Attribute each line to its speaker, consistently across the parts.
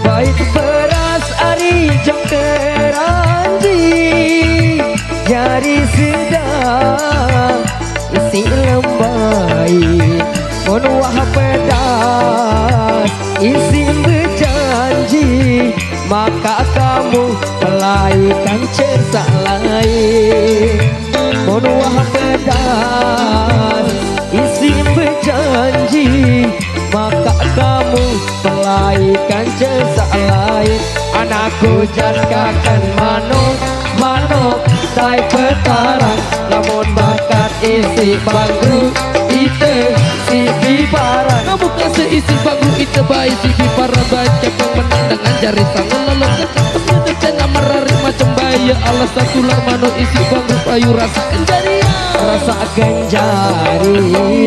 Speaker 1: baik beras ari jong keranji jari sedang isi lembai mon wah pedas isi berjanji maka kamu pelaikan cesak lain mon wah pedas isi berjanji maka kamu pelaikan cesak lain anakku jatkakan manuk tai petarang lamun bakat isi bangru ite si biparan
Speaker 2: kamu kasih isi bangku ite bayi si biparan baca menang dengan jari tangan lalu kecapnya tercengang merari macam bayi alasan tular mano isi bangku payu rasa kenjarian
Speaker 1: rasa kenjarian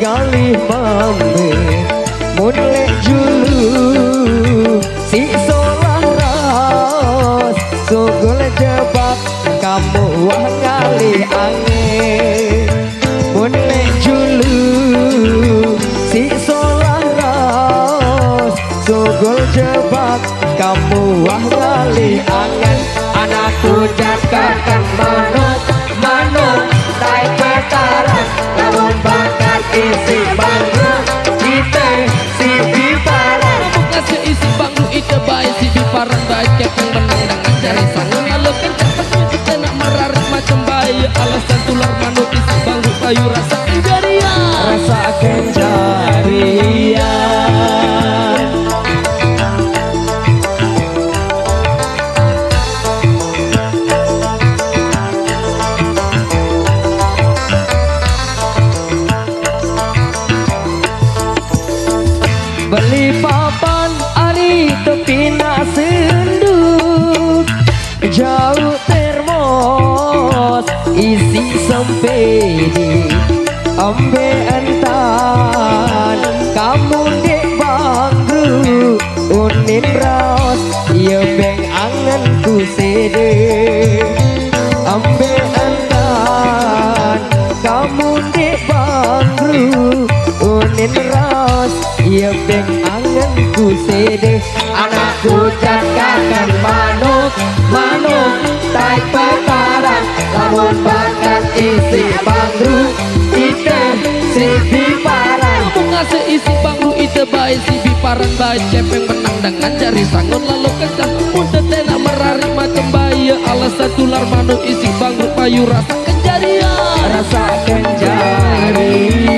Speaker 1: galih mambe mun lek julu si solah ras sugul jebak kamu wah ngalih angin mun lek julu si solah ras sugul jebak kamu wah ngalih angin anakku jatkakan manuk tai petaran lamun bakat isi bangku ite si biparan
Speaker 2: kamu kasih isi bangku ite bayi si biparan baca yang menang dengan jari sangun lalu kencapnya kita nak merarik macam bayi alasan tular manuk isi bangku payu rasa kenjarian
Speaker 1: rasa kenjarian beli papan ari tepi nak sendu jauh termos isi sempedi ambe entan kamu dek bangru unin raos ya beng angan ku sede ambe entan kamu dek bangru unin raos ya beng angan ku sede anakku jatkakan manuk tai petaran lamun bakat isi bangru ite si biparan
Speaker 2: kamu ngasih isi bangku ite bayi si biparan bayi cepeng menang dengan jari sangun lalu kencang muda tenak merari macam bayi alasan tular manuk isi bangku payu rasa kenjarian
Speaker 1: rasa kenjarian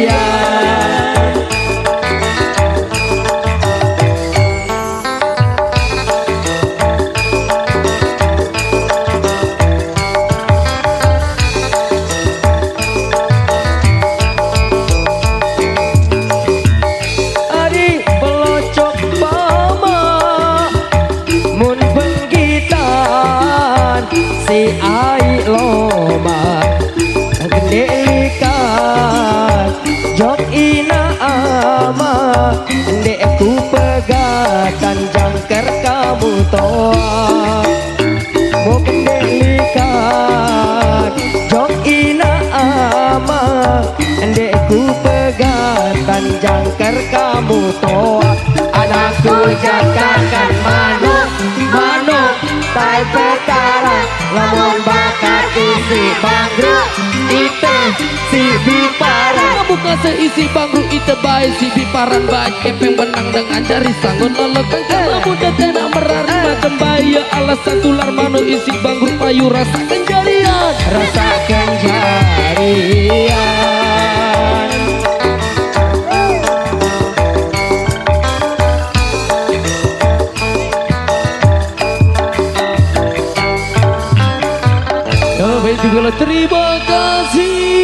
Speaker 1: si ai loma gede likat jok ina ama ndek ku pegatan jangker kamu toa mo gede likat jok ina ama ndek ku pegatan jangker kamu toa anakku jatkakan manuk tai petara lamun bakat isi bangru ite si biparan
Speaker 2: kamu kasih isi bangku ite bayi si biparan bayi kepeng menang dengan jari sangun lalu kencang muda tenak merari macam bayi alasan tular mano isi bangku payu rasa kenjarian
Speaker 1: rasa kenjarian
Speaker 2: terima kasih.